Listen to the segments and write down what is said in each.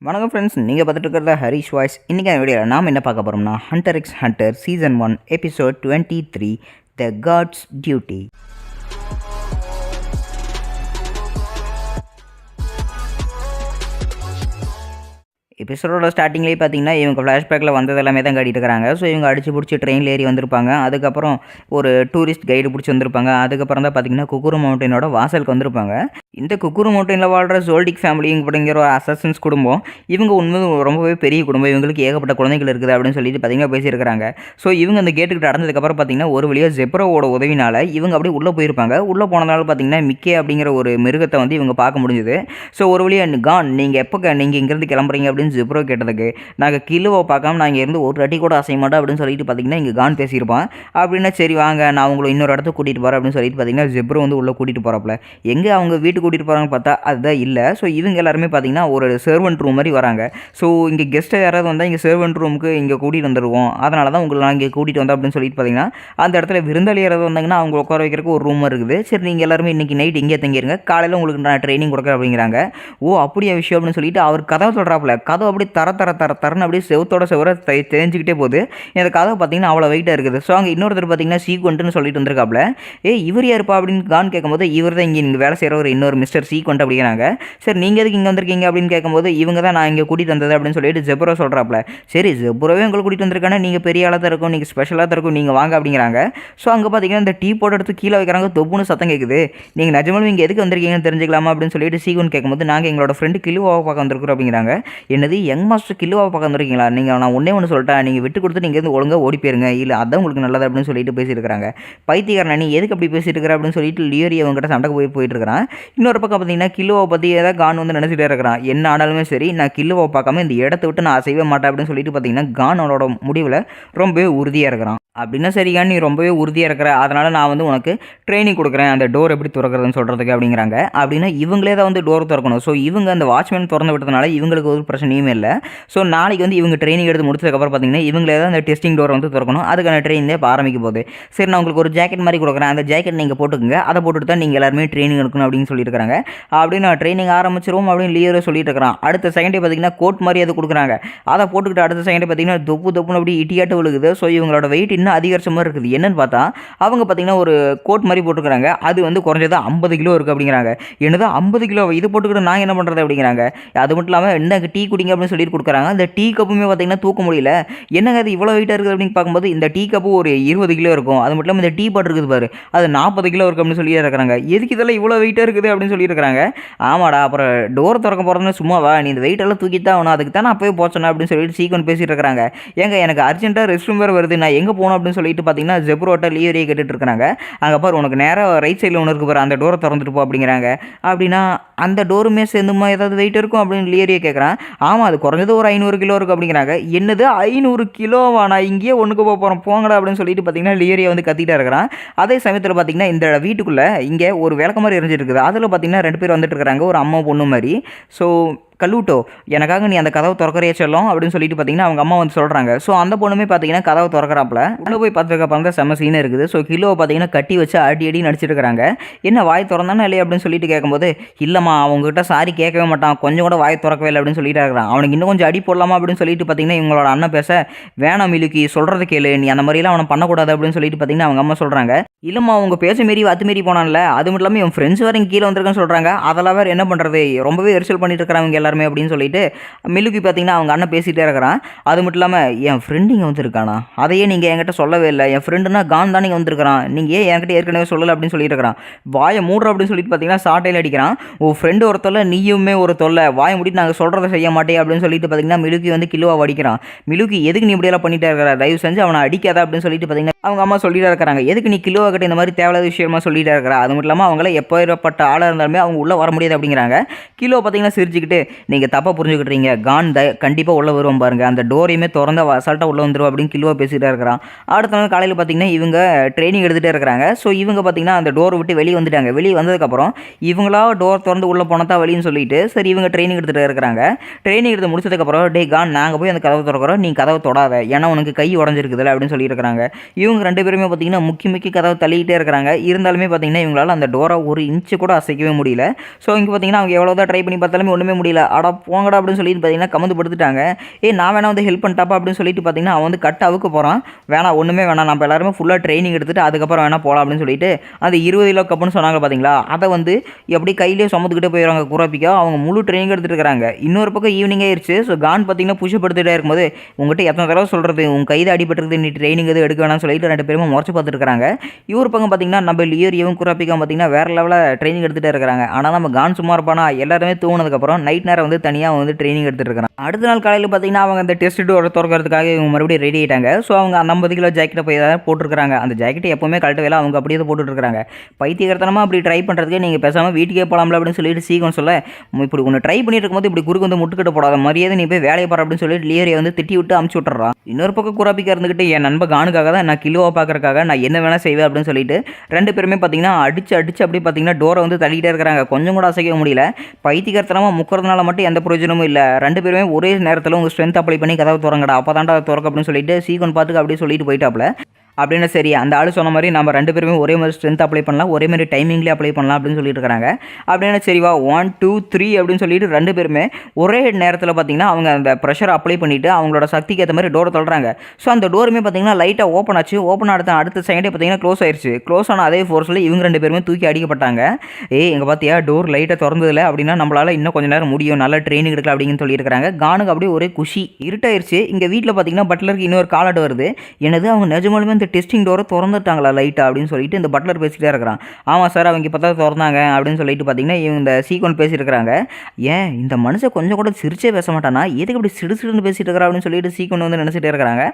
வணக்கம் ஃப்ரெண்ட்ஸ், நீங்கள் பார்த்துட்டு இருக்கிறது ஹரிஷ் வாய்ஸ். இன்றைக்கி அந்த வீடியோவில் நாம் என்ன பார்க்க போகிறோம்னா Hunter x Hunter season 1 episode 23 the god's duty. எபிசோடோட ஸ்டார்டிங்லேயே பார்த்தீங்கன்னா இவங்க ஃப்ளாஷ்பேக்கில் வந்தது எல்லாமே தான் காட்டிட்டு இருக்காங்க. ஸோ இவங்க அடிச்சு பிடிச்சி ட்ரெயினில் ஏறி வந்திருப்பாங்க. அதுக்கப்புறம் ஒரு டூரிஸ்ட் கைடு பிடிச்சி வந்திருப்பாங்க. அதுக்கப்புறம் தான் பார்த்தீங்கன்னா குக்குரு மவுண்டனோட வாசலுக்கு வந்திருப்பாங்க. இந்த குக்குரு மவுண்டனில் வாழ்கிற ஜோல்டிக் ஃபேமிலி அப்படிங்கிற ஒரு அசசன்ஸ் குடும்பம், இவங்க உண்மை ரொம்பவே பெரிய குடும்பம், இவங்களுக்கு ஏகப்பட்ட குழந்தைகள் இருக்குது அப்படின்னு சொல்லிட்டு பார்த்தீங்கன்னா பேசியிருக்கிறாங்க. ஸோ இவங்க அந்த கேட்டுக்கிட்ட அடைஞ்சதுக்கப்புறம் பார்த்தீங்கன்னா ஒரு வழியாக ஜெப்ரோவோட உதவினால் இவங்க அப்படியே உள்ளே போயிருப்பாங்க. உள்ளே போனதால பார்த்தீங்கன்னா மிக்கே அப்படிங்கிற ஒரு மிருகத்தை வந்து இவங்க பார்க்க முடிஞ்சுது. ஸோ ஒரு வழியாக கான் நீங்கள் எப்போ நீங்கள் இங்கேருந்து கிளம்புறீங்க அப்படின்னு ஜெப்ரோ கேட்டதுக்கு, நாங்கள் கிலோவை பார்க்காம நான் இங்கேருந்து ஒரு அடி கூட அசைய மாட்டோம் அப்படின்னு சொல்லிட்டு பார்த்தீங்கன்னா இங்கே கான் பேசியிருப்பான். அப்படின்னா சரி வாங்க நான் உங்களை இன்னொரு இடத்துக்கு கூட்டிகிட்டு போகிறேன் அப்படின்னு சொல்லிட்டு பார்த்தீங்கன்னா ஜெப்ரோ வந்து உள்ளே கூட்டிகிட்டு போகிறப்பல எங்கே அவங்க வீட்டுக்கு கூட்டிகிட்டு போகிறாங்கன்னு பார்த்தா அதுதான் இல்லை. ஸோ இவங்க எல்லாருமே பார்த்தீங்கன்னா ஒரு சர்வெண்ட் ரூம் மாதிரி வராங்க. ஸோ இங்கே கெஸ்ட்டை யாராவது வந்தால் இங்கே சர்வெண்ட் ரூமுக்கு இங்கே கூட்டிகிட்டு வந்துடுவோம், அதனால தான் உங்களை நான் இங்கே கூட்டிகிட்டு வந்தோம் அப்படின்னு சொல்லிட்டு பார்த்தீங்கன்னா அந்த இடத்துல விருந்தாளி யாராவது வந்தாங்கன்னா அவங்க உட்கார வைக்கிறதுக்கு ஒரு ரூம் இருக்குது. சரி நீங்கள் எல்லாருமே இன்றைக்கி நைட் இங்கே தங்கிடுங்க, காலையில் உங்களுக்கு நான் ட்ரைனிங் கொடுக்குறேன் அப்படிங்கிறாங்க. ஓ அப்படியே விஷயம் அப்படின்னு சொல்லிட்டு அவர் கதவை சொல்கிறாப்புல. கதவை அப்படி தரன்னு அப்படியே செவத்தோட செவர தெரிஞ்சுக்கிட்டே போகுது. இந்த கதவை பார்த்தீங்கன்னா அவ்வளோ வெயிட்டாக இருக்குது. ஸோ அங்கே இன்னொருத்தர் பார்த்தீங்கன்னா சீக்வெண்ட்னு சொல்லிட்டு வந்திருக்காப்புல. இவர் யாருப்பா அப்படின்னு கான் கேட்கும்போது இவர் தான் இங்கே வேலை செய்கிற ஒரு இன்னொரு மிஸ்டர் சீக்வெண்ட் அப்படிங்கிறாங்க. சரி நீங்கள் எதுக்கு இங்கே வந்திருக்கீங்க அப்படின்னு கேட்கும்போது இவங்க தான் நான் இங்கே கூட்டிகிட்டு வந்தது அப்படின்னு சொல்லிட்டு ஜெப்ரோ சொல்கிறாப்புல. சரி ஜெப்ரோவே உங்களை கூட்டிகிட்டு வந்திருக்கானே, நீங்கள் பெரிய ஆளாக தான் இருக்கும், நீங்கள் ஸ்பெஷலாக தான் இருக்கும், நீங்கள் வாங்க அப்படிங்கிறாங்க. ஸோ அங்கே பார்த்தீங்கன்னா இந்த டீ போட்டு எடுத்து கீழே வைக்கிறாங்க. தொப்புன்னு சத்தம் கேட்குது. நீங்கள் நிஜமாலும் இங்கே எதுக்கு வந்திருக்கீங்கன்னு தெரிஞ்சுக்கலாமா அப்படின்னு சொல்லிட்டு சீக்வெண்ட் கேட்கும்போது நாங்கள் எங்களோட ஃப்ரெண்டு கிலுவாவை பார்க்க வந்திருக்கிறோம் அப்படிங்கிறாங்க. என்னது யங் மாஸ்டர் கிலுவாவை பார்க்க வந்திருக்கீங்களா? நீங்கள் நான் ஒன்று சொல்லிட்டேன், நீங்கள் விட்டு கொடுத்து நீங்கள் இருந்து ஒழுங்காக ஓடி போயிருங்க, இல்லை அதான் உங்களுக்கு நல்லது அப்படின்னு சொல்லிட்டு பேசியிருக்கிறாங்க. பைத்தியக்காரன் நீ எதுக்கு அப்படி பேசிட்டு இருக்கிற அப்படின்னு சொல்லிட்டு லியோரி அவங்ககிட்ட சண்டை போயிட்டு இருக்கிறான். இன்னொரு பக்கம் பார்த்தீங்கன்னா கிலுவை பற்றி ஏதாவது கான் வந்து நினச்சிட்டே இருக்கிறான். என்ன ஆனாலுமே சரி நான் கிலுவை பார்க்காம இந்த இடத்த விட்டு நான் அசைவே மாட்டேன் அப்படின்னு சொல்லிட்டு பார்த்தீங்கன்னா கான் அவனோட முடிவில் ரொம்பவே உறுதியாக இருக்கிறான். அப்படின்னா சரிங்க நீ ரொம்பவே உறுதியாக இருக்கிற, அதனால் நான் வந்து உனக்கு ட்ரைனிங் கொடுக்குறேன் அந்த டோர் எப்படி திறக்கிறதுன்னு சொல்கிறதுக்கு அப்படிங்கிறாங்க. அப்படின்னா இவங்களே தான் வந்து டோர் திறக்கணும். ஸோ இவங்க அந்த வாட்ச்மேன் திறந்து விட்டதுனால இவங்களுக்கு ஒரு பிரச்சனையுமே இல்லை. ஸோ நாளைக்கு வந்து இவங்க ட்ரைனிங் எடுத்து முடிச்சதுக்கப்புறம் பார்த்தீங்கன்னா இவங்களே தான் அந்த டெஸ்டிங் டோர் வந்து திறக்கணும். அதுக்கான ட்ரைனிங் இப்போ ஆரம்பிக்க போகுது. சரி நான் உங்களுக்கு ஒரு ஜாக்கெட் மாதிரி கொடுக்குறேன், அந்த ஜாக்கெட் நீங்கள் போட்டுக்கோங்க, அதை போட்டுட்டு தான் நீங்கள் எல்லாருமே ட்ரைனிங் எடுக்கணும் அப்படின்னு சொல்லியிருக்காங்க. அப்படின்னு நான் ட்ரைனிங் ஆரம்பிச்சிருவோம் அப்படின்னு லியரோ சொல்லிட்டு இருக்கிறான். அடுத்த செகண்டே பார்த்தீங்கன்னா கோட் மாதிரி அது கொடுக்குறாங்க. அதை போட்டுக்கிட்டு அடுத்த செகண்டே பார்த்தீங்கன்னா தொப்புன்னு அப்படி இட்டியாட்டு விழுகுது. ஸோ இவங்களோட வெயிட் இன்னும் அதிகரிச்ச மாதிரி இருக்குது. என்னன்னு பார்த்தா அவங்க பார்த்தீங்கன்னா ஒரு கோட் மாதிரி போட்டுக்கிறாங்க. அது வந்து குறைஞ்சது 50 கிலோ இருக்குது அப்படிங்கிறாங்க. என்னது 50 கிலோ இது போட்டுக்கிட்டு நான் என்ன பண்ணுறது அப்படிங்கிறாங்க. அது மட்டும் இல்லாமல் என்ன டீ குடிங்க அப்படின்னு சொல்லிட்டு கொடுக்குறாங்க. அந்த டீ கப்புமே பார்த்தீங்கன்னா தூக்க முடியல. என்னங்க அது இவ்வளோ வெயிட்டாக இருக்குது அப்படின்னு பார்க்கும்போது இந்த டீ கப்பு ஒரு 20 கிலோ இருக்கும். அது மட்டும் இல்லாமல் இந்த டீ பாட் இருக்குது பாரு, அது 40 கிலோ இருக்குது அப்படின்னு சொல்லி இருக்கிறாங்க. எதுக்கு இதெல்லாம் இவ்வளோ வெயிட்டாக இருக்குது அப்படின்னு சொல்லியிருக்கிறாங்க. ஆமாடா அப்புறம் டோர் திறக்க போகிறதுன்னு சும்மாவா, நீ இந்த வெயிட் எல்லாம் தூக்கிட்டு தான் ஆகணும், அதுக்கு தான் நான் போய் போச்சேன் அப்படின்னு சொல்லிட்டு சீக்கிரம் பேசிட்டு இருக்கிறாங்க. ஏங்க எனக்கு அர்ஜென்ட்டாக ரெஸ்ட் ரூம் வேறு வருது, நான் எங்கே போகணும் அப்படின்னு சொல்லிட்டு பார்த்தீங்கன்னா ஜெப்ரோட்ட லியோரியை கேட்டுட்டு இருக்கிறாங்க. அங்கே பாரு உனக்கு நேராக ரைட் சைடில் ஒன்று இருக்கு பாரு, அந்த டோரை திறந்துட்டு போ அப்படிங்கிறாங்க. அப்படின்னா அந்த டோருமே சேர்ந்துமா ஏதாவது வெயிட் இருக்கும் அப்படின்னு லியோரியை கேட்குறான். ஆமாம் அது குறைஞ்சது ஒரு 500 கிலோ இருக்குது அப்படிங்கிறாங்க. என்னது 500 கிலோவா, நான் இங்கேயே ஒன்றுக்கு போகிறோம் போங்கடா அப்படின்னு சொல்லிட்டு பார்த்தீங்கன்னா லியோரியை வந்து கத்திட்டா இருக்கிறான். அதே சமயத்தில் பார்த்தீங்கன்னா இந்த வீட்டுக்குள்ளே இங்கே ஒரு விளக்க மாதிரி எரிஞ்சிருக்குது. அதில் பார்த்தீங்கன்னா 2 பேர் வந்துட்டு இருக்கிறாங்க, ஒரு அம்மா பொண்ணு மாதிரி. ஸோ கல்லூட்டோ எனக்காக நீ அந்த கதவை திறக்கிறையே செல்லும் அப்படின்னு சொல்லிட்டு பார்த்தீங்கன்னா அவங்க அம்மா வந்து சொல்கிறாங்க. ஸோ அந்த பொண்ணுமே பார்த்தீங்கன்னா கதவை திறக்கிறாப்புல. உள்ளே போய் பார்த்துருக்கப்ப தான் செம்ம சீன் இருக்குது. ஸோ கிலோவை பார்த்தீங்கன்னா கட்டி வச்சு அடி நடிச்சிருக்கிறாங்க. என்ன வாய் திறந்தானே இல்லையா அப்படின்னு சொல்லிட்டு கேட்கும்போது இல்லைம்மா அவங்ககிட்ட சாரி கேட்கவே மாட்டான், கொஞ்சம் கூட வாய் திறக்கவே இல்லை அப்படின்னு சொல்லிட்டு இருக்கிறான். அவனுக்கு இன்னும் கொஞ்சம் அடி போடலாமா அப்படின்னு சொல்லிட்டு பார்த்தீங்கன்னா இவங்களோட அண்ணன் பேச வேணாம் மிலுக்கி சொல்கிறது கேளு, நீ அந்த மாதிரிலாம் அவனை பண்ணக்கூடாது அப்படின்னு சொல்லிட்டு பார்த்தீங்கன்னா அவங்க அம்மா சொல்கிறாங்க. இல்லைம்மா அவங்க பேச மீறி அத்துமீறி போனான்ல, அது மட்டும் இல்லாமல் என் ஃப்ரெண்ட்ஸ் வேறு கீழே வந்திருக்கேன்னு சொல்கிறாங்க. அதெல்லாம் வேறு என்ன பண்ணுறது, ரொம்பவே எரிச்சல் பண்ணிட்டு இருக்கிறாங்க எல்லாருமே அப்படின்னு சொல்லிட்டு மிலுக்கி பார்த்தீங்கன்னா அவங்க அண்ணன் பேசிகிட்டே இருக்கிறான். அது மட்டும் இல்லாமல் என் ஃப்ரெண்டு இங்கே வந்திருக்கானா, அதையே நீங்கள் என்கிட்ட சொல்லவே இல்லை, என் ஃப்ரெண்டுனா கான் தான் நீங்கள் வந்திருக்கிறான், நீங்கள் ஏன் என்கிட்ட ஏற்கனவே சொல்லலை அப்படின்னு சொல்லிட்டு இருக்கிறான். வாயை மூடுற அப்படின்னு சொல்லிட்டு பார்த்தீங்கன்னா சாட்டையில் அடிக்கிறான். ஓ ஃப்ரெண்டு ஒரு தொல்லை நீயுமே ஒரு தொல்லை, வாயை முடிட்டு நாங்கள் சொல்கிறத செய்ய மாட்டேன் அப்படின்னு சொல்லிட்டு பார்த்தீங்கன்னா மிலுக்கி வந்து கிலோவாக அடிக்கிறான். மிலுக்கி எதுக்கு நீ இப்படியெல்லாம் பண்ணிட்டே இருக்கிற, தயவு செஞ்சு அவனை அடிக்காத அப்படின்னு சொல்லிட்டு பார்த்தீங்கன்னா அவங்க அம்மா சொல்லிட்டு இருக்கிறாங்க. எதுக்கு நீ கிலோவை கிட்ட இந்த மாதிரி தேவையில்லாத விஷயமா சொல்லிட்டு இருக்கிறா. அது மட்டும் இல்லாமல் அவங்கள எப்போப்பட்ட ஆளாக இருந்தாலுமே அவங்க உள்ளே வர முடியாது அப்படிங்கிறாங்க. கிலோ பார்த்தீங்கன்னா சிரிச்சுக்கிட்டு நீங்கள் தப்பாக புரிஞ்சுக்கிட்டுறீங்க, கான் கண்டிப்பாக உள்ளே வருவோம் பாருங்க, அந்த டோரையுமே திறந்த அசால்ட்டாக உள்ளே வந்துடும் அப்படின்னு கிலோவை பேசிகிட்டே இருக்கிறான். அடுத்த நாள் காலையில் பார்த்தீங்கன்னா இவங்க ட்ரைனிங் எடுத்துகிட்டே இருக்கிறாங்க. ஸோ இவங்க பார்த்தீங்கன்னா அந்த டோரை விட்டு வெளியே வந்துட்டாங்க. வெளியே வந்ததுக்கப்புறம் இவங்களா டோர் திறந்து உள்ளே போனதா வழின்னு சொல்லிட்டு சரி இவங்க ட்ரைனிங் எடுத்துகிட்டு இருக்கிறாங்க. ட்ரைனிங் எடுத்து முடிச்சதுக்கப்புறம் டே கான் நாங்கள் போய் அந்த கதவை திறக்கிறோம், நீ கதவை தொடாத, ஏன்னா உனக்கு கை உடஞ்சிருக்குதுல்ல அப்படின்னு சொல்லியிருக்கிறாங்க. இவங்க 2 பேருமே பார்த்தீங்கன்னா முக்கி கதவை தள்ளிக்கிட்டே இருக்கிறாங்க. இருந்தாலுமே பார்த்தீங்கன்னா இவங்களால அந்த டோரை ஒரு இன்ச்சு கூட அசைக்கவே முடியல. ஸோ இங்கே பார்த்தீங்கன்னா அவங்க எவ்வளோ தான் ட்ரை பண்ணி பார்த்தாலுமே ஒன்றுமே முடியல. அட போங்கடா அப்படின்னு சொல்லிட்டு பார்த்தீங்கன்னா கமந்து படுத்துட்டாங்க. நான் வேணா வந்து ஹெல்ப் பண்ணிட்டாப்பா அப்படின்னு சொல்லிட்டு பார்த்தீங்கன்னா அவன் வந்து கட்ட அவுக்க போகிறான். வேணாம் ஒன்றுமே வேணாம், நம்ம எல்லாருமே ஃபுல்லாக ட்ரைனிங் எடுத்துகிட்டு அதுக்கப்புறம் வேணா போகலாம் அப்படின்னு சொல்லிட்டு அந்த 20 கிலோ கப்புன்னு சொன்னாங்க பார்த்தீங்களா, அதை வந்து எப்படி கையிலேயே சுமந்துக்கிட்டே போயிடுவாங்க குராப்பிக்கா. அவங்க முழு ட்ரைனிங் எடுத்துகிட்டு இருக்கிறாங்க. இன்னொரு பக்கம் ஈவினிங் ஆயிடுச்சு. ஸோ கான் பார்த்தீங்கன்னா புஷ் படுத்துகிட்டே இருக்கும்போது உங்கள்கிட்ட எத்தனை தடவை சொல்கிறது, உங்கள் கைது அடிபட்டுருக்குது, நீ ட்ரைனிங் எதுவும் எடுக்க வேணாம்னு சொல்லிட்டு 2 பேருமே முறைச்சு பார்த்துருக்காங்க. இவர் பக்கம் பார்த்தீங்கன்னா நம்ம லியோரியும் குராப்பிக்கா பார்த்தீங்கன்னா வேறு லெவலில் ட்ரைனிங் எடுத்துகிட்டே இருக்கிறாங்க. ஆனால் நம்ம கான் சும்மா இருப்பானா, எல்லாருமே தூங்கினதுக்கப்புறம் நைட் நேரம் வந்து தனியாக வந்து ட்ரைனிங் எடுத்துகிட்டு இருக்கிறாங்க. அடுத்த நாள் காலையில் பார்த்தீங்கன்னா அவங்க அந்த டெஸ்ட் டோரை திறக்கிறதுக்காக இவங்க மறுபடியும் ரெடி ஆகிட்டாங்க. ஸோ அவங்க அந்த 50 கிலோ ஜாக்கெட்டை போய் ஏதாவது போட்டுருக்காங்க. அந்த ஜாக்கெட்டை எப்போவுமே கழட்டவே இல்லை, அவங்க அப்படியே போட்டுட்ருக்காங்க. பைத்தியகரத்தனமாக அப்படி ட்ரை பண்ணுறதுக்கு நீங்கள் பேசாமல் வீட்டுக்கே போகலாம்ல அப்படின்னு சொல்லிட்டு சீக்கிரம் சொல்ல, இப்படி ஒன்று ட்ரை பண்ணிட்டு இருக்கும்போது இப்படி குறுக்கு வந்து முட்டுக்கிட்ட போடாத மரியாதை நீ போய் வேலையை பாரு அப்படின்னு சொல்லிட்டு லியோரியை வந்து திட்டி விட்டு அமுச்சு விட்டுறான். இன்னொரு பக்கம் குராப்பிக்கா இருந்துக்கிட்டு என் நண்பன் கானுக்காக தான் நான் கிலோவை பார்க்கறக்காக நான் என்ன வேணால் செய்வேன் அப்படின்னு சொல்லிட்டு 2 பேருமே பார்த்தீங்கன்னா அடிச்சு அப்படி பார்த்தீங்கன்னா டோரை வந்து தள்ளிக்கிட்டே இருக்கிறாங்க. கொஞ்சம் கூட அசைக்க முடியல. பைத்தியகரத்தனமாக முக்கிறதுனால மட்டும் எந்த பிரயோஜனமும் இல்லை. 2 பேருமே ஒரே நேரத்தில் உங்கள் ஸ்ட்ரென்த் அப்ளை பண்ணி கதவை திறங்கடா, அப்போ தாண்டா திறக்க அப்படின்னு சொல்லிட்டு சீக்கிரம் பார்த்துக்க அப்படியே சொல்லிட்டு போயிட்டாப்ல. அப்படின்னு சரி அந்த ஆள் சொன்ன மாதிரி நம்ம 2 பேருமே ஒரே மாதிரி ஸ்ட்ரென்த் அப்ளை பண்ணலாம், ஒரே மாதிரி டைமிங்லேயே அப்ளை பண்ணலாம் அப்படின்னு சொல்லிட்டு இருக்காங்க. அப்படின்னு சரிவா 1 2 3 அப்படின்னு சொல்லிட்டு 2 பேருமே ஒரே நேரத்தில் பார்த்தீங்கன்னா அவங்க அந்த ப்ரெஷரை அப்ளை பண்ணிவிட்டு அவங்களோட சக்திக்கு ஏற்ற மாதிரி டோரை தொல்றாங்க. ஸோ அந்த டோருமே பார்த்தீங்கன்னா லைட்டாக ஓப்பன் ஆச்சு. ஓப்பன் அடுத்த செகண்டே பார்த்தீங்கன்னா க்ளோஸ் ஆயிடுச்சு. க்ளோஸ் ஆன அதே ஃபோர்ஸில் இவங்க 2 பேருமே தூக்கி அடிக்கப்பட்டாங்க. எங்கள் பார்த்தியா டோர் லைட்டாக திறந்ததில்லை அப்படின்னா நம்மளால் இன்னும் கொஞ்சம் நேரம் முடியும், நல்லா ட்ரைனிங் எடுக்கலாம் அப்படின்னு சொல்லியிருக்காங்க. கானுக்கு அப்படியே ஒரே குஷி. இருட்டாயிருச்சு. இங்கே வீட்டில் பார்த்தீங்கன்னா பட்லருக்கு இன்னொரு காலாட்டு வருது. எனது அவங்க நிஜமாலுமே இந்த டெஸ்டிங் டோரை திறந்துட்டாங்களா லைட்டாக அப்படின்னு சொல்லிட்டு இந்த பட்லர் பேசிகிட்டே இருக்கிறான். ஆமாம் சார், அவங்க இப்போ தான் திறந்தாங்க அப்படின்னு சொல்லிட்டு பார்த்தீங்கன்னா இவங்க இந்த சீக்வன் பேசியிருக்கிறாங்க. இந்த மனுஷன் கொஞ்சம் கூட சிரிச்சே பேச மாட்டானா, எதுக்கு இப்படி சிடுன்னு பேசிட்டு இருக்கிறா அப்படின்னு சொல்லிட்டு சீக்வன் வந்து நினச்சிட்டே இருக்கிறாங்க.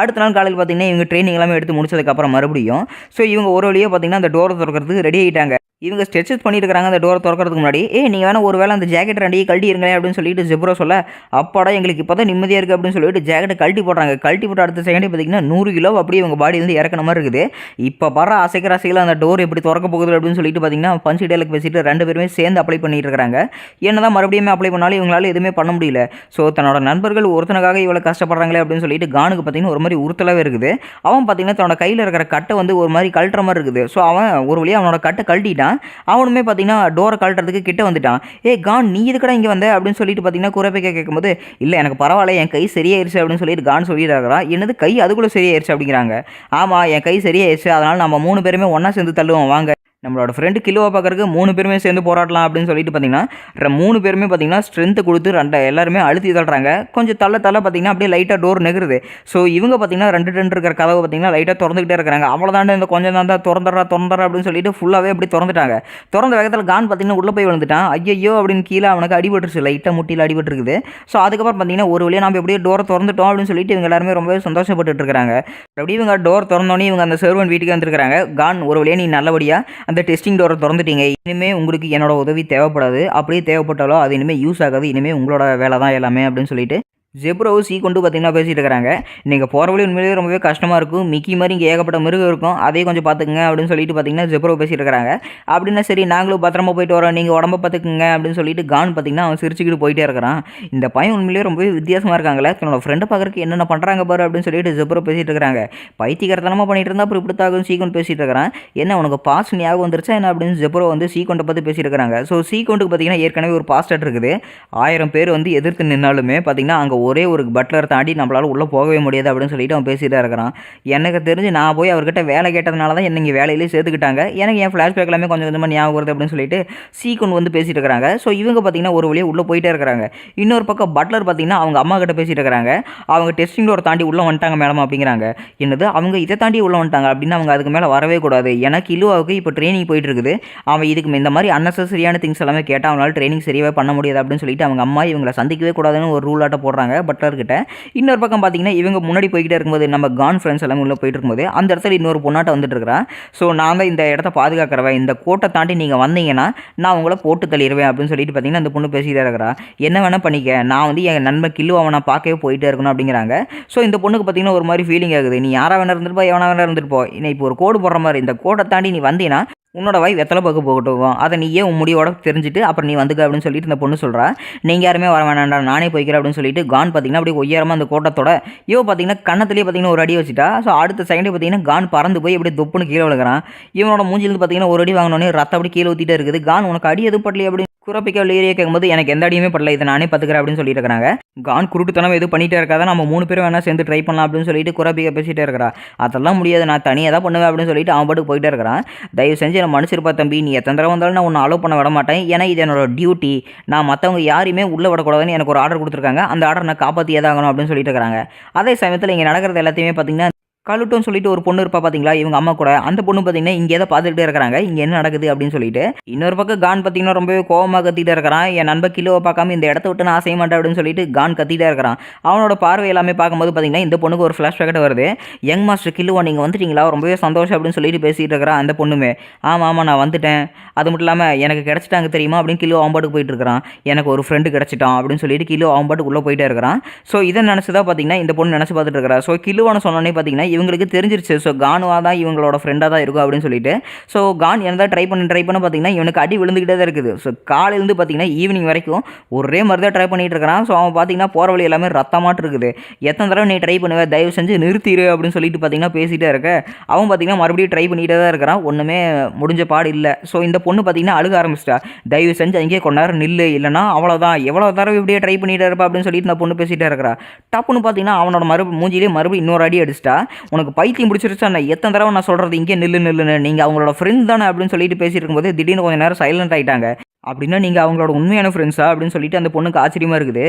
அடுத்த நாள் காலையில் பார்த்தீங்கன்னா இவங்க ட்ரைனிங் எல்லாமே எடுத்து முடிச்சதுக்கப்புறம் மறுபடியும் ஸோ இவங்க ஒரு வழியாக பார்த்தீங்கன்னா அந்த டோரை திறக்கிறதுக்கு ரெடி ஆகிட்டாங்க. இவங்க ஸ்ட்ரெச்சஸ் பண்ணிட்டு இருக்காங்க அந்த டோரை திறக்கிறதுக்கு முன்னாடி. நீங்கள் வேணா ஒரு வேளை அந்த ஜாக்கெட் 2 கழட்டி இருங்களேன் அப்படின்னு சொல்லிட்டு ஜெப்ரோ சொல்ல, அப்பாடா எங்களுக்கு இப்போ தான் நிம்மதியாக இருக்குது அப்படின்னு சொல்லிட்டு ஜாக்கெட்டை கழட்டி போடுறாங்க. கழட்டி போட்டு அடுத்த செகண்டே பார்த்தீங்கன்னா 100 கிலோ அப்படியே இவங்க பாடியிலேருந்து இறக்குன மாதிரி இருக்குது. இப்போ பர அசைக்கிற அந்த டோர் எப்படி திறக்க போகுது அப்படின்னு சொல்லிட்டு பார்த்தீங்கன்னா பஞ்சு டேலுக்கு பேசிட்டு 2 பேருமே சேர்ந்து அப்ளை பண்ணிட்டு இருக்காங்க. என்னதான் மறுபடியும் அப்ளை பண்ணாலும் இவங்களால எதுவுமே பண்ண முடியல. ஸோ தன்னோட நண்பர்கள் ஒருத்தனுக்காக இவ்வளோ கஷ்டப்படுறாங்களே அப்படின்னு சொல்லிட்டு கானுக்கு பார்த்தீங்கன்னா ஒரு மாதிரி உறுத்தலாகவே இருக்குது. அவன் பார்த்தீங்கன்னா தன்னோட கையில் இருக்கிற கட்டை வந்து ஒரு மாதிரி கழட்டுற மாதிரி இருக்குது. ஸோ அவன் ஒரு வழியாக அவனோட கட்டை கழட்டிட்டான். அவனுமே பார்த்தீங்கன்னா டோரை கழட்டுறதுக்கு கிட்ட வந்துட்டான். கான் நீ இதுக்கடா இங்கே வந்த அப்படின்னு சொல்லிட்டு பார்த்தீங்கன்னா குறைப்பைக்க கேட்கும்போது, இல்லை எனக்கு பரவாயில்ல, என் கை சரியாயிருச்சு அப்படின்னு சொல்லிட்டு கான் சொல்லிட்டு இருக்கிறான். என்னது கை அதுக்குள்ளே சரியாயிருச்சு அப்படிங்கிறாங்க. ஆமாம் என் கை சரியாயிருச்சு, அதனால் நம்ம 3 பேருமே ஒன்றா சேர்ந்து தள்ளுவோம் வாங்க. நம்மளோட ஃப்ரெண்டு கிலோவை பார்க்கறதுக்கு 3 பேருமே சேர்ந்து போராடலாம் அப்படின்னு சொல்லிட்டு பார்த்தீங்கன்னா 3 பேருமே பார்த்தீங்கன்னா ஸ்ட்ரென்த்து கொடுத்து எல்லாருமே அழுத்தி தள்ளுறாங்க. கொஞ்சம் தள்ள பார்த்தீங்கன்னா அப்படியே லைட்டாக டோர் நெகுறுது. ஸோ இவங்க பார்த்தீங்கன்னா 2 இருக்கிற கதவை பார்த்தீங்கன்னா லைட்டாக திறந்துக்கிட்டே இருக்கிறாங்க. அவ்வளோதாண்ட இந்த கொஞ்சம் தான் திறந்துடுறா அப்படின்னு சொல்லிட்டு ஃபுல்லாகவே அப்படி திறந்துட்டாங்க. திறந்த வேகத்தில் கான் பார்த்தீங்கன்னா உள்ளே போய் விழுந்துட்டான். ஐயோ அப்படின்னு கீழே அவனுக்கு அடிபட்டுருச்சு, லைட்டாக முட்டியில் அடிபட்டுருக்குது. ஸோ அதுக்கப்புறம் பார்த்தீங்கன்னா ஒரு வழியாக நம்ம எப்படியே டோரை திறந்துட்டோம் அப்படின்னு சொல்லிட்டு இவங்க எல்லாருமே ரொம்பவே சந்தோஷப்பட்டு இருக்காங்க. அப்படியே இவங்க டோர் திறந்தோன்னே இவங்க அந்த சர்வன் வீட்டுக்கு வந்துருக்காங்க. கான் ஒரு வழியாக நீ நல்லபடியாக அந்த டெஸ்டிங் டோரை திறந்துட்டீங்க, இனிமேல் உங்களுக்கு என்னோட உதவி தேவைப்படாது, அப்படியே தேவைப்பட்டாலும் அது இனிமேல் யூஸ் ஆகாது, இனிமேல் உங்களோட வேலை தான் எல்லாமே அப்படின்னு சொல்லிட்டு ஜெப்ரோ கொண்டு பார்த்தீங்கன்னா பேசிகிட்டு இருக்கிறாங்க. நீங்கள் போகிற வழி உண்மையிலேயே ரொம்பவே கஷ்டமாக இருக்கும், மிக்கி மாதிரி இங்கே ஏகப்பட்ட மிருகம் இருக்கும், அதையும் கொஞ்சம் பார்த்துக்குங்க அப்படின்னு சொல்லிட்டு பார்த்தீங்கன்னா ஜெப்ரோ பேசிகிட்டு இருக்கிறாங்க. அப்படின்னா சரி நாங்களும் பத்திரமா போயிட்டு வரோம், நீங்கள் உடம்ப பார்த்துக்குங்க அப்படின்னு சொல்லிட்டு கான் பார்த்தீங்கன்னா அவன் சிரிச்சுக்கிட்டு போயிட்டே இருக்கிறான். இந்த பையன் உண்மையிலேயே ரொம்பவே வித்தியாசமாக இருக்காங்களே, தன்னோட ஃப்ரெண்டை பார்க்குறதுக்கு என்னென்ன பண்ணுறாங்க பாரு அப்படின்னு சொல்லிட்டு ஜெப்ரோ பேசிகிட்டு இருக்கிறாங்க. பைத்தியக்காரத்தனமாக பண்ணிட்டு இருந்தால் அப்புறம் இப்படி தாக்கும் சீக்வன் பேசிகிட்டு இருக்கிறான். என்ன உனக்கு பாஸ்ட் ஞாபகம் வந்துருச்சா என்ன அப்படின்னு ஜெப்ரோ வந்து சீக்வன்ட்டை பார்த்து பேசிகிட்டு இருக்கிறாங்க. ஸோ சீக்வன்ட்டுக்கு பார்த்தீங்கன்னா ஏற்கனவே ஒரு பாஸ்டர் இருக்குது. 1000 பேர் வந்து எதிர்த்து நின்னாலுமே பார்த்தீங்கன்னா அங்கே ஒரே ஒரு பட்லர் தாண்டி நம்மளால் உள்ளே போகவே முடியாது அப்படின்னு சொல்லிட்டு அவன் பேசிகிட்டே இருக்கிறான். எனக்கு தெரிஞ்சு நான் போய் அவர்கிட்ட வேலை கேட்டதுனால தான் என்னை வேலையிலே சேர்த்துக்கிட்டாங்க, எனக்கு என் ஃப்ளாஷ்பேக் எல்லாமே கொஞ்சம் கொஞ்சமாக ஞாபகம் வருது அப்படின்னு சொல்லிட்டு சீக்வன் வந்து பேசிகிட்டு இருக்கிறாங்க. ஸோ இவங்க பார்த்தீங்கன்னா ஒரு வழியாக உள்ளே போயிட்டே இருக்கிறாங்க. இன்னொரு பக்கம் பட்லர் பார்த்தீங்கன்னா அவங்க அம்மா கிட்ட பேசிகிட்டு இருக்கிறாங்க. அவங்க டெஸ்டிங் டோர் தாண்டி உள்ளே வந்துட்டாங்க மேடம் அப்படிங்கிறாங்க. என்னது அவங்க இதை தாண்டி உள்ளே வந்துட்டாங்க அப்படின்னு அவங்க அதுக்கு மேலே வரவே கூடாது, எனக்கு கிலோவுக்கு இப்போ ட்ரைனிங் போயிட்டு இருக்குது, அவன் இதுக்கு இந்த மாதிரி அன்னெசரியான திங்ஸ் எல்லாமே கேட்டால் அவனால் ட்ரைனிங் சரியாகவே பண்ண முடியாது அப்படின்னு சொல்லிட்டு அவங்க அம்மா இவங்களை சந்திக்கவே கூடாதுன்னு ஒரு ரூல் ஆட்ட போடுறாங்க பட்லர்கிட்ட. இன்னொரு பக்கம் பார்த்தீங்கன்னா இவங்க முன்னாடி போய்கிட்டே இருக்கும்போது நம்ம கான் ஃப்ரெண்ட்ஸ் எல்லாமே உள்ளே போயிட்டு இருக்கும்போது அந்த இடத்துல இன்னொரு பொண்ணாட்ட வந்துட்டு இருக்கிறான். ஸோ நான் தான் இந்த இடத்த பாதுகாக்கிறவன், இந்த கோட்டை தாண்டி நீங்கள் வந்தீங்கன்னா நான் உங்களை போட்டு தள்ளிடுவேன் அப்படின்னு சொல்லிட்டு பார்த்தீங்கன்னா அந்த பொண்ணு பேசிகிட்டே இருக்கிறா. என்ன வேணால் பண்ணிக்க, நான் வந்து என் நண்பன் கிலோ அவனை பார்க்கவே போயிட்டே இருக்கணும் அப்படிங்கிறாங்க. ஸோ இந்த பொண்ணுக்கு பார்த்தீங்கன்னா ஒரு மாதிரி ஃபீலிங் ஆகுது, நீ யாராக வேணா இருந்துருப்போ எவனா வேணா இருந்துருப்போ, இப்போ ஒரு கோடு போடுற மாதிரி இந்த கோட்டை தாண்டி நீ வந்தீங்கன்னா உன்னோட வாய் வெத்தலை பார்க்க போகட்டும், அதை நீயே உன் முடிவோட தெரிஞ்சுட்டு அப்புறம் நீ வந்துக்க அப்படின்னு சொல்லிட்டு இந்த பொண்ணு சொல்கிறா. நீங்கள் யாருமே வர வேணாண்டா, நானே போய்க்கிறேன் அப்படின்னு சொல்லிட்டு கான் பார்த்தீங்கன்னா அப்படியே உயரமாக அந்த கோட்டத்தோட பார்த்தீங்கன்னா கண்ணத்துலேயே பார்த்தீங்கன்னா ஒரு அடி வச்சுட்டா. ஸோ அடுத்த செகண்டே பார்த்தீங்கன்னா கான் பறந்து போய் அப்படியே தொப்புன்னு கீழே விழுகிறான். இவனோட மூஞ்சிலிருந்து பார்த்தீங்கன்னா ஒரு அடி வாங்கினோடனே ரத்தம் அப்படி கீழே ஊற்றிட்டே இருக்குது. கான் உனக்கு அடி எதுவும் படலையே அப்படின்னு குரோபிகா லேரியை கேட்கும்போது எனக்கு எந்த அடியுமே படல, இதை நானே பார்த்துக்கிறேன் அப்படின்னு சொல்லிட்டு இருக்காங்க. கான் குருட்டுத்தனம் எதுவும் பண்ணிட்டே இருக்காத, நம்ம 3 பேரும் வேணா சேர்ந்து ட்ரை பண்ணலாம் அப்படின்னு சொல்லிட்டு குரோபிகா பேசிட்டே இருக்கிறா. அதெல்லாம் முடியாது, நான் தனியாக தான் பண்ணுவேன் அப்படின்னு சொல்லிட்டு அவன் பாட்டுக்கு போயிட்டே இருக்கிறான். தயவு செஞ்சு என்ன மனுஷருப்பா தம்பி, நீ எத்தனை தடவை வந்தாலும் நான் உன்னை அலோவ் பண்ண விட மாட்டேன். ஏன்னா இது என்னோட டியூட்டி, நான் மற்றவங்க யாரையுமே உள்ளே விடக்கூடாதுன்னு எனக்கு ஒரு ஆர்டர் கொடுத்துருக்காங்க. அந்த ஆர்டர் நான் காப்பாற்றியே தான் ஆகணும் அப்படின்னு சொல்லிட்டு இருக்காங்க. அதே சமயத்தில் இங்கே நடக்கிறது எல்லாத்தையுமே பார்த்தீங்கன்னா கலுட்டோன்னு சொல்லிட்டு ஒரு பொண்ணு இருப்பா பார்த்தீங்களா, இவங்க அம்மா கூட. அந்த பொண்ணு பார்த்தீங்கன்னா இங்கே ஏதோ பார்த்துக்கிட்டே இருக்கிறாங்க, இங்கே என்ன நடக்குது அப்படின்னு சொல்லிட்டு. இன்னொரு பக்கம் கான் பார்த்தீங்கன்னா ரொம்பவே கோவமாக கத்திட்டே இருக்கிறான். என் நண்பர் கிலோவை பார்க்காம இந்த இடத்த விட்டு நான் செய்ய மாட்டேன் அப்படின்னு சொல்லிட்டு கான் கத்திட்டே இருக்கிறான். அவனோட பார்வை எல்லாமே பார்க்கும்போது பார்த்தீங்கன்னா இந்த பொண்ணுக்கு ஒரு ஃப்ளாஷ்பேக் வருது. யங் மாஸ்டர் கிலோவா நீங்கள் வந்துட்டீங்களா, ரொம்பவே சந்தோஷம் அப்படின்னு சொல்லிட்டு பேசிகிட்டு இருக்கிறான். அந்த பொண்ணுமே ஆமாம் நான் வந்துட்டேன், அது மட்டும் இல்லாமல் எனக்கு கிடச்சிட்டாங்க தெரியுமா அப்படின்னு கிலோ அவன்பாட்டுக்கு போயிட்டு இருக்கிறான். எனக்கு ஒரு ஃப்ரெண்டு கிடச்சிட்டான் அப்படின்னு சொல்லிட்டு கிலோ அவன்பாட்டுக்கு உள்ளே போயிட்டே இருக்கிறான். ஸோ இதை நினச்சி தான் பார்த்தீங்கன்னா இந்த பொண்ணு நினச்சி பார்த்துட்டு இருக்கிறா. ஸோ கிலோவானு சொன்னோன்னே பார்த்தீங்கன்னா இவங்களுக்கு தெரிஞ்சிருச்சு, ஸோ கானுவா தான் இவங்களோட ஃப்ரெண்டாக தான் இருக்கும் அப்படின்னு சொல்லிட்டு. ஸோ கான் என்ன ட்ரை பண்ண பார்த்தீங்கன்னா இவனுக்கு அடி விழுந்துக்கிட்டே தான் இருக்குது. ஸோ காலையிலேருந்து பார்த்தீங்கன்னா ஈவினிங் வரைக்கும் ஒரே மாதிரி தான் ட்ரை பண்ணிட்டு இருக்கிறான். ஸோ அவன் பார்த்தீங்கன்னா போகிற வழி எல்லாமே ரத்தமாட்டு இருக்குது. எத்தனை தடவை நீ ட்ரை பண்ணுவேன், தயவு செஞ்சு நிறுத்திடு அப்படின்னு சொல்லிட்டு பார்த்தீங்கன்னா பேசிகிட்டே இருக்க. அவன் பார்த்தீங்கன்னா மறுபடியும் ட்ரை பண்ணிகிட்டே தான் இருக்கிறான், ஒன்றுமே முடிஞ்ச பாடு இல்லை. ஸோ இந்த பொண்ணு பார்த்தீங்கன்னா அழுக ஆரம்பிச்சிட்டா. தயவு செஞ்சு அங்கேயே கொஞ்ச நேரம் நில்லு, இல்லைனா அவ்வளோதான், எவ்வளோ தடவை இப்படியே ட்ரை பண்ணிகிட்டே இருப்பா அப்படின்னு சொல்லிட்டு இந்த பொண்ணு பேசிகிட்டே இருக்கிறா. டப்புன்னு பார்த்தீங்கன்னா அவனோட மூஞ்சிலே மறுபடியும் இன்னொரு அடி அடிச்சிட்டா. உனக்கு பைத்தியம் பிடிச்சிருச்சா, நான் எத்தனை தடவை நான் சொல்கிறது இங்கே நில்லுன்னு, நீங்கள் அவங்களோட ஃப்ரெண்ட் தானே அப்படின்னு சொல்லிட்டு பேசிட்டு இருக்கும்போது திடீர்னு கொஞ்சம் நேரம் சைலண்ட் ஆகிட்டாங்க. அப்படின்னா நீங்கள் அவங்களோட உண்மையான ஃப்ரெண்ட்ஸா அப்படின்னு சொல்லிட்டு அந்த பொண்ணுக்கு ஆச்சரியமாக இருக்குது.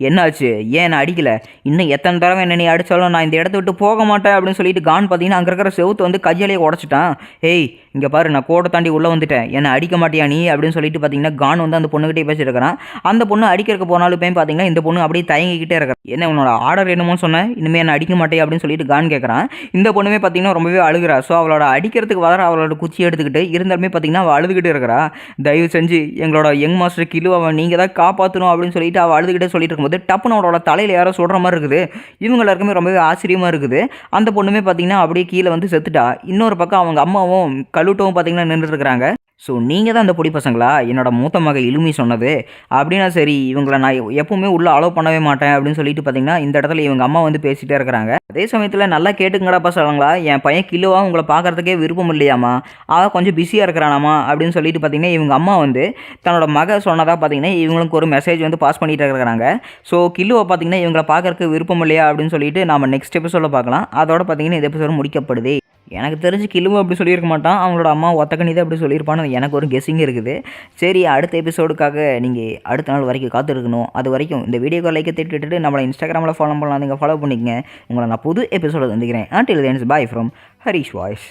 என்னாச்சு, ஏன் நான் அடிக்கலை, இன்னும் எத்தனை தடவை என்ன நீ அடித்தாலும் நான் இந்த இடத்த விட்டு போக மாட்டேன் அப்படின்னு சொல்லிட்டு கான் பார்த்தீங்கன்னா அங்கே இருக்கிற செவுத்து வந்து கையாலேயே உடச்சிட்டான். ஏய் இங்கே பாரு, நான் கோடை தாண்டி உள்ளே வந்துட்டேன், என்னை அடிக்க மாட்டியா நீ அப்படின்னு சொல்லிட்டு பார்த்தீங்கன்னா கான் வந்து அந்த பொண்ணுகிட்டே பேசியிருக்கிறான். அந்த பொண்ணு அடிக்கிறதுக்கு போனாலும் பார்த்தீங்கன்னா இந்த பொண்ணு அப்படியே தயங்கிக்கிட்டே இருக்கிறான். என்ன உன்னோட ஆர்டர் என்னமோ சொன்னேன், இனிமேல் என்ன அடிக்க மாட்டே அப்படின்னு சொல்லிட்டு கான் கேட்குறான். இந்த பொண்ணுமே பார்த்தீங்கன்னா ரொம்பவே அழுகிறா. ஸோ அவளோட அடிக்கிறதுக்கு வர அவளோட குச்சி எடுத்துக்கிட்டு இருந்தாலுமே பார்த்தீங்கன்னா அவள் அழுதுகிட்டு இருக்கிறா. தயவு செஞ்சு எங்களோட யங் மாஸ்டர் கிலுவை நீங்கள் தான் காப்பாற்றணும் அப்படின்னு சொல்லிட்டு அவள் அழுதுகிட்டே சொல்லிட்டு இருக்கும்போது டப்புன்னு அவளோட தலையில் யாரோ சொல்கிற மாதிரி இருக்குது. இவங்க எல்லாருக்குமே ரொம்பவே ஆச்சரியமாக இருக்குது. அந்த பொண்ணுமே பார்த்தீங்கன்னா அப்படியே கீழே வந்து செத்துட்டா. இன்னொரு பக்கம் அவங்க அம்மாவும் கலுட்டவும் பார்த்தீங்கன்னா நின்றுட்டு இருக்கிறாங்க. ஸோ நீங்கள் தான் அந்த பொடி பசங்களா, என்னோட மூத்த மக இலுமி சொன்னது அப்படின்னா சரி, இவங்களை நான் எப்பவுமே உள்ளே அலோவ் பண்ணவே மாட்டேன் அப்படின்னு சொல்லிட்டு பார்த்தீங்கன்னா இந்த இடத்துல இவங்க அம்மா வந்து பேசிகிட்டே இருக்கிறாங்க. அதே சமயத்தில் நல்லா கேட்டுங்கடா பசங்களா, என் பையன் கிலோவா உங்களை பார்க்குறதுக்கே விருப்பம் இல்லையாமா, அவன் கொஞ்சம் பிஸியாக இருக்கிறானாமா அப்படின்னு சொல்லிட்டு பார்த்தீங்கன்னா இவங்க அம்மா வந்து தன்னோட மக சொன்னதாக பார்த்தீங்கன்னா இவங்களுக்கு ஒரு மெசேஜ் வந்து பாஸ் பண்ணிகிட்டு இருக்கிறாங்க. ஸோ கிலோவை பார்த்தீங்கன்னா இவங்களை பார்க்குறதுக்கு விருப்பம் இல்லையா அப்படின்னு சொல்லிட்டு நம்ம நெக்ஸ்ட் எபிசோடில் பார்க்கலாம். அதோட பார்த்தீங்கன்னா இந்த எபிசோடு முடிக்கப்படுது. எனக்கு தெரிஞ்சு கிலுவும் அப்படி சொல்லியிருக்க மாட்டான், அவங்களோட அம்மா ஒத்தக்கணி தான் அப்படி சொல்லியிருப்பான்னு எனக்கு ஒரு கெஸ்ஸிங் இருக்குது. சரி, அடுத்த எபிசோடுக்காக நீங்கள் அடுத்த நாள் வரைக்கும் காத்திருக்கணும். அது வரைக்கும் இந்த வீடியோக்கு லைக்கை திட்டுட்டு நம்மளை இன்ஸ்டாகிராமில் ஃபாலோ பண்ணலாம், நீங்கள் ஃபாலோ பண்ணிக்கங்க. உங்களை நான் புது எபிசோடு வந்துக்கிறேன். until then bye from Harish voice.